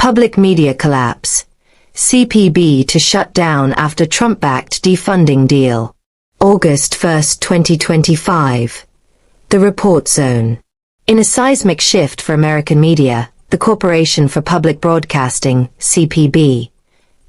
Public media collapse. CPB to shut down after Trump-backed defunding deal. August 1, 2025. The Report Zone. In a seismic shift for American media, the Corporation for Public Broadcasting, CPB,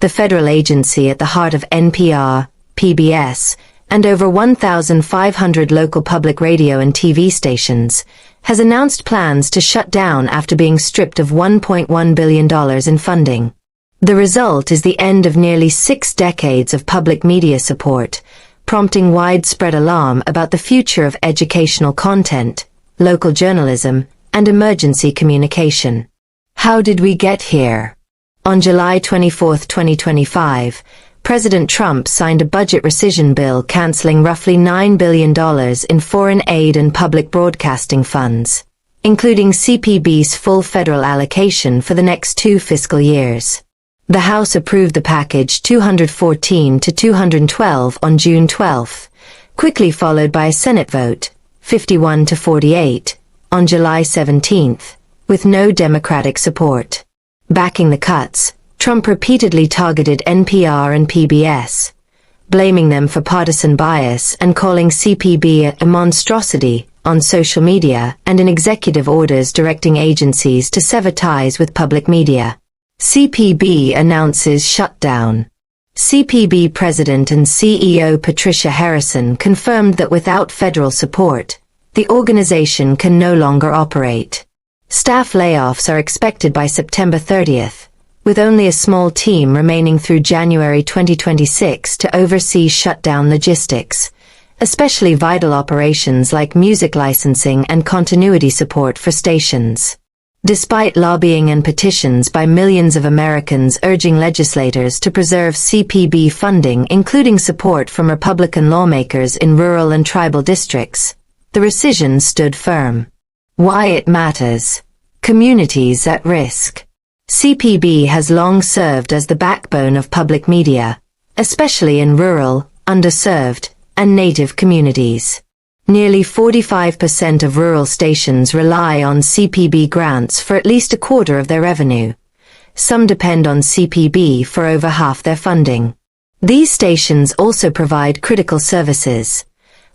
the federal agency at the heart of NPR, PBS, and over 1,500 local public radio and TV stations, has announced plans to shut down after being stripped of $1.1 billion in funding. The result is the end of nearly 6 decades of public media support, prompting widespread alarm about the future of educational content, local journalism, and emergency communication. How did we get here? On July 24, 2025, President Trump signed a budget rescission bill canceling roughly $9 billion in foreign aid and public broadcasting funds, including CPB's full federal allocation for the next 2 fiscal years. The House approved the package 214 to 212 on June 12, quickly followed by a Senate vote, 51 to 48, on July 17, with no Democratic support. Backing the cuts, Trump repeatedly targeted NPR and PBS, blaming them for partisan bias and calling CPB a monstrosity on social media and in executive orders directing agencies to sever ties with public media. CPB announces shutdown. CPB President and CEO Patricia Harrison confirmed that without federal support, the organization can no longer operate. Staff layoffs are expected by September 30th, with only a small team remaining through January 2026 to oversee shutdown logistics, especially vital operations like music licensing and continuity support for stations. Despite lobbying and petitions by millions of Americans urging legislators to preserve CPB funding, including support from Republican lawmakers in rural and tribal districts, the rescission stood firm. Why it matters. Communities at risk. CPB has long served as the backbone of public media, especially in rural, underserved, and Native communities. Nearly 45% of rural stations rely on CPB grants for at least a quarter of their revenue. Some depend on CPB for over half their funding. These stations also provide critical services,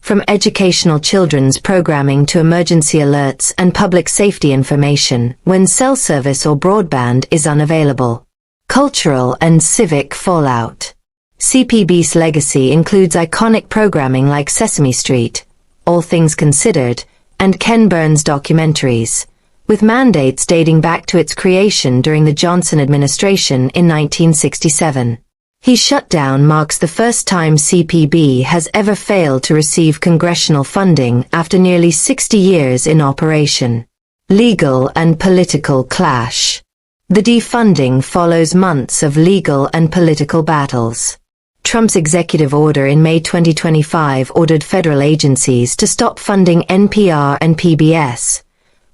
from educational children's programming to emergency alerts and public safety information when cell service or broadband is unavailable. Cultural and civic fallout. CPB's legacy includes iconic programming like Sesame Street, All Things Considered, and Ken Burns documentaries, with mandates dating back to its creation during the Johnson administration in 1967. His shutdown marks the first time CPB has ever failed to receive congressional funding after nearly 60 years in operation. Legal and political clash. The defunding follows months of legal and political battles. Trump's executive order in May 2025 ordered federal agencies to stop funding NPR and PBS,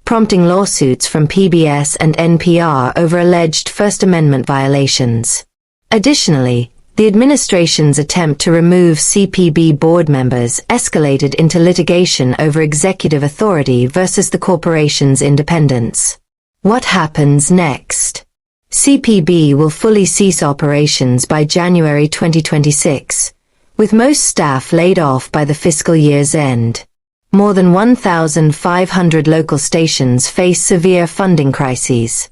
prompting lawsuits from PBS and NPR over alleged First Amendment violations. Additionally, the administration's attempt to remove CPB board members escalated into litigation over executive authority versus the corporation's independence. What happens next? CPB will fully cease operations by January 2026, with most staff laid off by the fiscal year's end. More than 1,500 local stations face severe funding crises.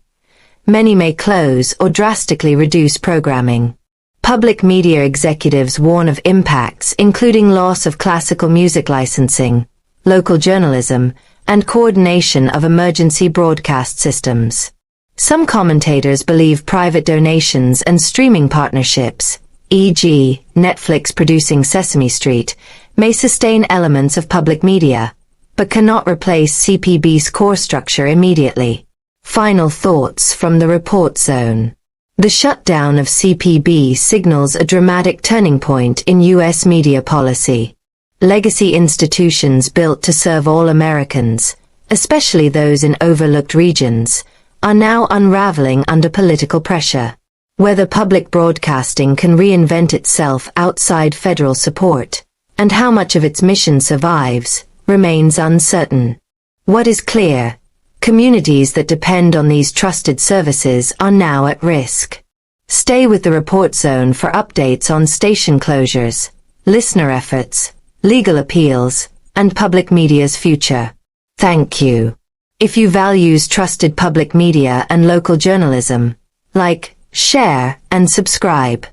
Many may close or drastically reduce programming. Public media executives warn of impacts including loss of classical music licensing, local journalism, and coordination of emergency broadcast systems. Some commentators believe private donations and streaming partnerships, e.g., Netflix producing Sesame Street, may sustain elements of public media, but cannot replace CPB's core structure immediately. Final thoughts from the Report Zone. The shutdown of CPB signals a dramatic turning point in U.S. media policy. Legacy institutions built to serve all Americans, especially those in overlooked regions, are now unraveling under political pressure. Whether public broadcasting can reinvent itself outside federal support, and how much of its mission survives, remains uncertain. What is clear? Communities that depend on these trusted services are now at risk. Stay with the Report Zone for updates on station closures, listener efforts, legal appeals, and public media's future. Thank you. If you values trusted public media and local journalism, like, share, and subscribe.